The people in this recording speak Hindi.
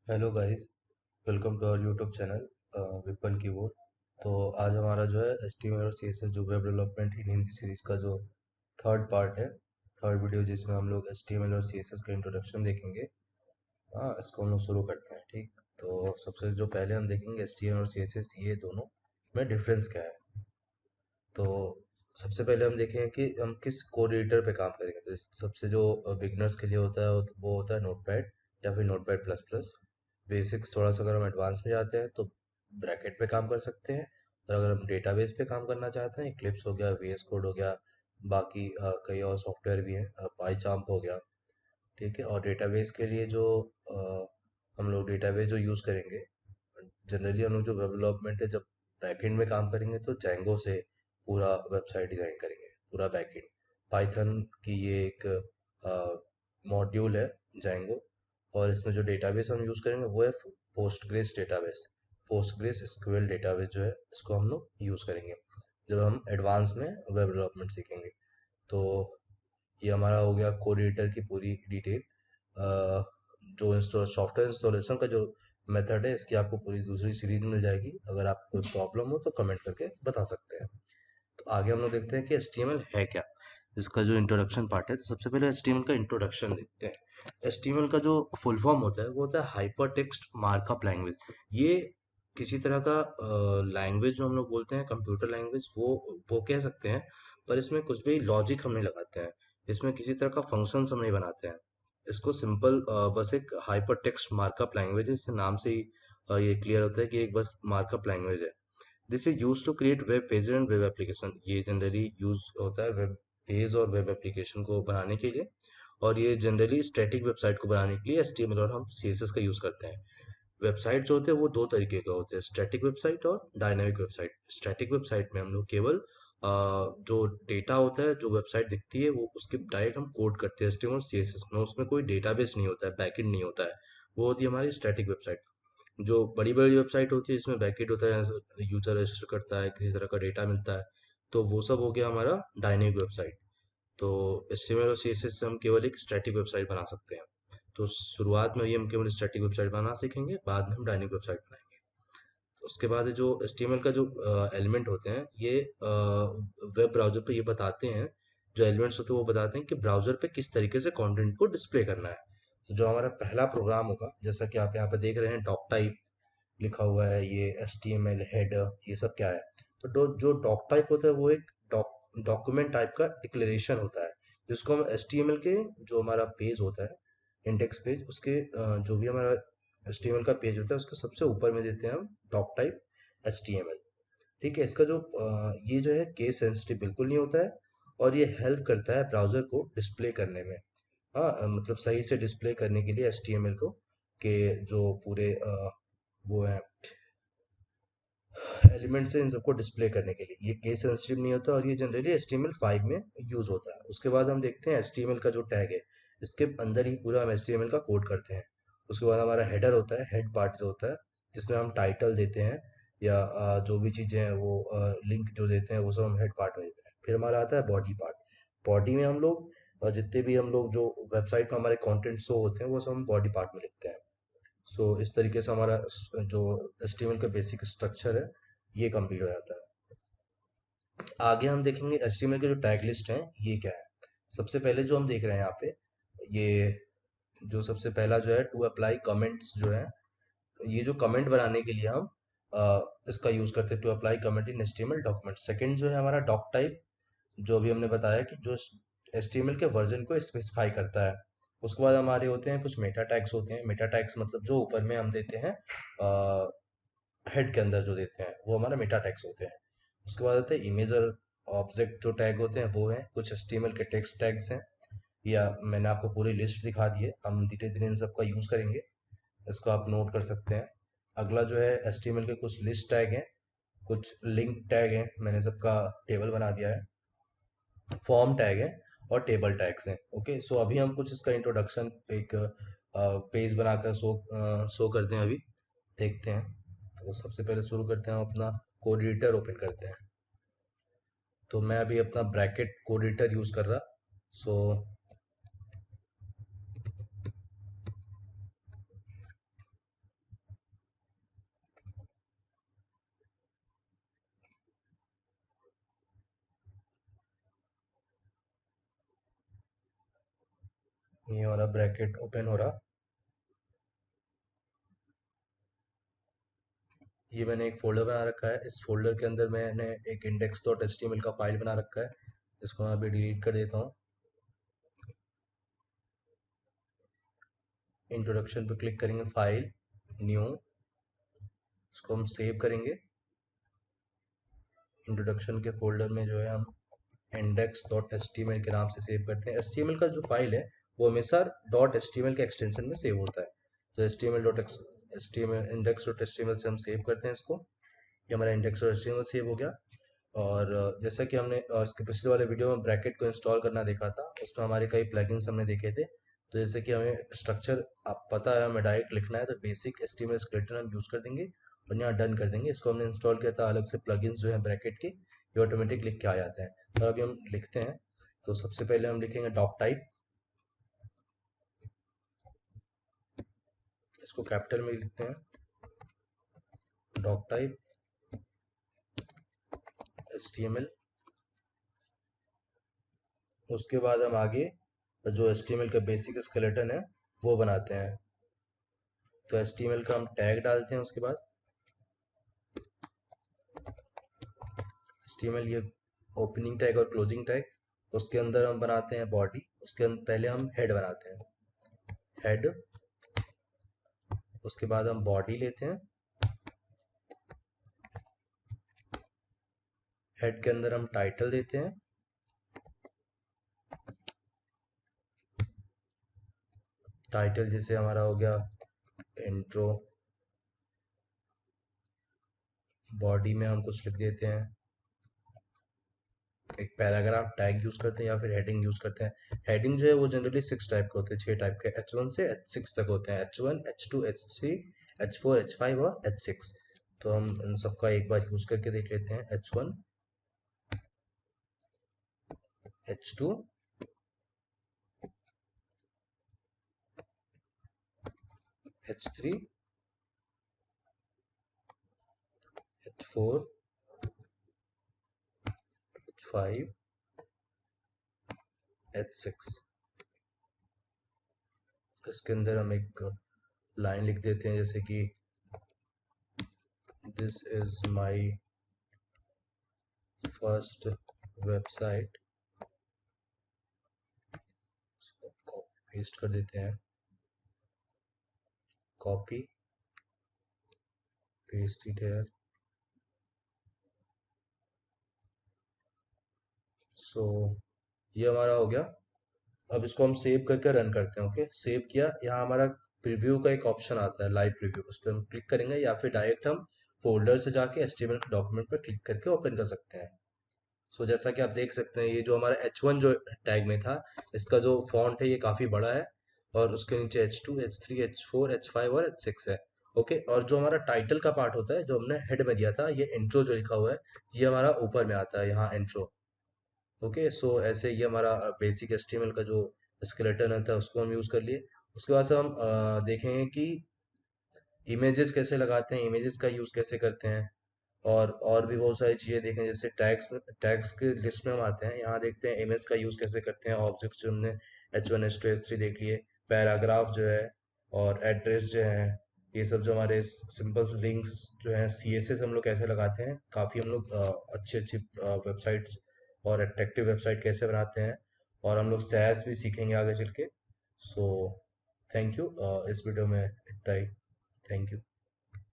Hello guys, welcome to our YouTube channel Vipan keyboard. तो आज हमारा जो है HTML और CSS जो web development in Hindi series का जो थर्ड पार्ट है, थर्ड वीडियो जिसमें हम लोग HTML और CSS का इंट्रोडक्शन देखेंगे। हाँ, इसको हम लोग शुरू करते हैं। ठीक, तो सबसे जो पहले हम देखेंगे HTML और CSS ये दोनों में डिफरेंस क्या है। तो सबसे पहले हम देखेंगे कि हम किस कोड एडिटर पे काम करेंगे। तो सबसे जो बिगनर्स के लिए होता है वो होता है नोटपैड या फिर नोटपैड प्लस प्लस। बेसिक्स थोड़ा सा अगर हम एडवांस में जाते हैं तो ब्रैकेट पे काम कर सकते हैं। और अगर हम डेटाबेस पे काम करना चाहते हैं, इक्लिप्स हो गया, VS कोड हो गया, बाकी कई और सॉफ्टवेयर भी हैं, पाईचाम्प हो गया। ठीक है, और डेटाबेस के लिए जो हम लोग डेटाबेस जो यूज़ करेंगे, जनरली हम लोग जो वेब डेवलपमेंट है, जब बैकएंड में काम करेंगे तो जैंगो से पूरा वेबसाइट डिजाइन करेंगे, पूरा बैकएंड। पाइथन की ये एक मॉड्यूल है, जैंगो। और इसमें जो डेटाबेस हम यूज़ करेंगे वो है Postgres database. Postgres SQL database जो है इसको हम लोग यूज़ करेंगे जब हम एडवांस में वेब डेवलपमेंट सीखेंगे। तो ये हमारा हो गया कोड एडिटर की पूरी डिटेल। जो इंस्टॉल सॉफ्टवेयर इंस्टॉलेशन का जो मेथड है, इसकी आपको पूरी दूसरी सीरीज मिल जाएगी। अगर आपको कोई प्रॉब्लम हो तो कमेंट करके बता सकते हैं। तो आगे हम लोग देखते हैं कि HTML है क्या। इसका जो इंट्रोडक्शन पार्ट है, तो सबसे पहले HTML का इंट्रोडक्शन देखते हैं। HTML का जो फुल फॉर्म होता है वो होता है हाइपर टेक्स्ट मार्कअप लैंग्वेज। ये किसी तरह का लैंग्वेज जो हम लोग बोलते हैं कंप्यूटर लैंग्वेज, वो कह सकते हैं। पर इसमें कुछ भी लॉजिक हम नहीं लगाते हैं, इसमें किसी तरह का फंक्शन हम नहीं बनाते हैं। इसको सिंपल बस एक हाइपर टेक्स्ट मार्कअप लैंग्वेज है। इससे नाम से ही ये क्लियर होता है कि एक बस मार्कअप लैंग्वेज है। This is use to create web page and web application. ये जनरली यूज होता है वेब पेज और वेब एप्लीकेशन को बनाने के लिए। और ये जनरली स्टैटिक वेबसाइट को बनाने के लिए HTML और हम CSS का यूज करते हैं। वेबसाइट जो होते हैं वो दो तरीके का होते हैं, स्टैटिक वेबसाइट और डायनामिक वेबसाइट। स्टैटिक वेबसाइट में हम लोग केवल जो डेटा होता है, जो वेबसाइट दिखती है, वो उसके डायरेक्ट हम कोड करते हैं HTML और CSS में। उसमें कोई डेटाबेस नहीं होता है, बैकएंड नहीं होता है। वो होती है हमारी स्टैटिक वेबसाइट। जो बड़ी बड़ी वेबसाइट होती है इसमें बैकएंड होता है, यूजर रजिस्टर करता है, किसी तरह का डेटा मिलता है। तो वो सब हो गया हमारा डायनेमिक वेबसाइट। तो HTML और CSS से हम केवल एक स्टैटिक वेबसाइट बना सकते हैं। तो शुरुआत में ही हम केवल स्टैटिक वेबसाइट बनाना सीखेंगे, बाद में हम डायनेमिक वेबसाइट बनाएंगे। तो उसके बाद जो HTML का जो एलिमेंट होते हैं, ये वेब ब्राउजर पे ये बताते हैं, जो एलिमेंट्स होते हैं वो बताते हैं कि ब्राउजर पे किस तरीके से कंटेंट को डिस्प्ले करना है। तो जो हमारा पहला प्रोग्राम होगा, जैसा कि आप यहाँ पे देख रहे हैं, डॉक टाइप लिखा हुआ है, ये HTML हेडर, ये सब क्या है। तो जो डॉक टाइप होता है वो एक डॉक्यूमेंट टाइप का डिक्लेरेशन होता है, जिसको हम HTML के जो हमारा पेज होता है, इंडेक्स पेज, उसके जो भी हमारा HTML का पेज होता है उसके सबसे ऊपर में देते हैं हम डॉक टाइप HTML। ठीक है, इसका जो ये जो है केस सेंसिटिव बिल्कुल नहीं होता है, और ये हेल्प करता है ब्राउजर को डिस्प्ले करने में। हाँ, मतलब सही से डिस्प्ले करने के लिए HTML को, के जो पूरे वो है एलिमेंट्स है, इन सबको डिस्प्ले करने के लिए ये केस सेंसिटिव नहीं होता, और ये जनरली HTML5 में यूज होता है। उसके बाद हम देखते हैं HTML का जो टैग है, इसके अंदर ही पूरा हम HTML का कोड करते हैं। उसके बाद हमारा हेडर होता है, हेड पार्ट जो होता है, जिसमें हम टाइटल देते हैं, या जो भी चीज़ें हैं वो लिंक जो देते हैं वो सब हम हेड पार्ट में देते हैं। फिर हमारा आता है बॉडी पार्ट। बॉडी में हम लोग जितने भी हम लोग जो वेबसाइट पर हमारे कंटेंट शो होते हैं वो सब हम बॉडी पार्ट में लिखते हैं। सो इस तरीके से हमारा जो HTML का बेसिक स्ट्रक्चर है ये कंप्लीट हो जाता है। आगे हम देखेंगे HTML के जो टैग लिस्ट हैं ये क्या है। सबसे पहले जो हम देख रहे हैं यहाँ पे, ये जो सबसे पहला जो है टू अप्लाई कमेंट्स जो है, ये जो कमेंट बनाने के लिए हम इसका यूज करते हैं, to apply comment in HTML document. Second जो है हमारा डॉक टाइप, जो अभी हमने बताया कि जो HTML के वर्जन को स्पेसिफाई करता है। उसके बाद हमारे होते हैं कुछ मेटा टैग्स होते हैं। मेटा टैग्स मतलब जो ऊपर में हम देते हैं हेड के अंदर जो देते हैं वो हमारा मेटा टैग्स होते हैं। उसके बाद आते हैं इमेज और ऑब्जेक्ट जो टैग होते हैं, वो हैं कुछ HTML के टेक्स्ट टैग्स हैं। या मैंने आपको पूरी लिस्ट दिखा दी है, हम धीरे धीरे इन सबका यूज करेंगे, इसको आप नोट कर सकते हैं। अगला जो है HTML के कुछ लिस्ट टैग हैं, कुछ लिंक टैग हैं, मैंने सबका टेबल बना दिया है। फॉर्म टैग है और टेबल टैग्स हैं। ओके, सो अभी हम कुछ इसका इंट्रोडक्शन एक पेज बनाकर शो करते हैं अभी, देखते हैं। तो सबसे पहले शुरू करते हैं, हम अपना कोड एडिटर ओपन करते हैं। तो मैं अभी अपना ब्रैकेट कोड एडिटर यूज कर रहा। सो ये हमारा ब्रैकेट ओपन हो रहा। ये मैंने एक फोल्डर बना रखा है, इस फोल्डर के अंदर मैंने एक index.html का फाइल बना रखा है। इसको मैं अभी डिलीट कर देता हूँ। इंट्रोडक्शन पे क्लिक करेंगे, फाइल, न्यू, इसको हम सेव करेंगे। इंट्रोडक्शन के फोल्डर में जो है हम index.html के नाम से सेव करते हैं। html का जो फाइल है वो हमेशा .html के एक्सटेंशन में सेव होता है। तो html index.html से हम सेव करते हैं इसको। ये हमारा index.html सेव हो गया। और जैसा कि हमने इसके पिछले वाले वीडियो में ब्रैकेट को इंस्टॉल करना देखा था, उसमें हमारे कई प्लगइन्स हमने देखे थे। तो जैसे कि हमें स्ट्रक्चर आप पता है, हमें डायरेक्ट लिखना है, तो बेसिक एचटीएमएल स्केलेटन हम यूज़ कर देंगे और यहाँ डन कर देंगे। इसको हमने इंस्टॉल किया था, अलग से प्लगइन्स जो है ब्रैकेट के, ये ऑटोमेटिक लिख के आ जाते हैं। तो अभी हम लिखते हैं। तो सबसे पहले हम लिखेंगे डॉक टाइप, इसको कैपिटल में लिखते हैं, डॉक टाइप एचटीएमएल। उसके बाद हम आगे जो एचटीएमएल का बेसिक स्केलेटन है वो बनाते हैं। तो एचटीएमएल का हम टैग डालते हैं। उसके बाद एचटीएमएल ये ओपनिंग टैग और क्लोजिंग टैग, उसके अंदर हम बनाते हैं बॉडी। उसके पहले हम हेड बनाते हैं, हेड। उसके बाद हम बॉडी लेते हैं, हेड के अंदर हम टाइटल देते हैं, टाइटल जैसे हमारा हो गया इंट्रो। बॉडी में हम कुछ लिख देते हैं, एक पैराग्राफ टैग यूज करते हैं या फिर हेडिंग यूज करते हैं। हेडिंग जो है वो जनरली 6 टाइप के होते हैं, 6 टाइप के, H1 से H6 तक होते हैं। H1, H2, H3, H4, H5 और H6। तो हम इन सबका एक बार यूज करके देख लेते हैं। H1, H2, H3, H4, H5, H6। इसके अंदर हम एक लाइन लिख देते हैं, जैसे कि this is my first website. Copy paste कर देते हैं, कॉपी पेस्ट इट हेयर। सो ये हमारा हो गया। अब इसको हम सेव करके रन करते हैं। ओके, सेव किया। यहाँ हमारा प्रीव्यू का एक ऑप्शन आता है, लाइव प्रीव्यू, उस पर हम क्लिक करेंगे या फिर डायरेक्ट हम फोल्डर से जाके एचटीएमएल डॉक्यूमेंट पर क्लिक करके ओपन कर सकते हैं। सो जैसा कि आप देख सकते हैं, ये जो हमारा H1 जो टैग में था, इसका जो फॉन्ट है ये काफ़ी बड़ा है, और उसके नीचे H2, H3, H4, H5 और H6 है। ओके, और जो हमारा टाइटल का पार्ट होता है, जो हमने हेड में दिया था, ये इंट्रो जो लिखा हुआ है, ये हमारा ऊपर में आता है, यहाँ इंट्रो। ओके, सो ऐसे ये हमारा बेसिक एचटीएमएल का जो स्केलेटन होता है उसको हम यूज़ कर लिए। उसके बाद से हम देखेंगे कि इमेजेस कैसे लगाते हैं, इमेजेस का यूज़ कैसे करते हैं, और भी बहुत सारी चीज़ें देखें। जैसे टैग्स में, टैग्स के लिस्ट में हम आते हैं, यहाँ देखते हैं इमेज का यूज़ कैसे करते हैं। ऑब्जेक्ट्स जो हमने H1, H2, H3 देख लिए। पैराग्राफ जो है और एड्रेस जो है, ये सब जो हमारे सिंपल लिंक्स जो हैं, CSS हम लोग कैसे लगाते हैं। काफ़ी हम लोग अच्छी अच्छी वेबसाइट्स और अट्रैक्टिव वेबसाइट कैसे बनाते हैं, और हम लोग सैस भी सीखेंगे आगे चल के। So thank you. इस वीडियो में इतना ही। Thank you.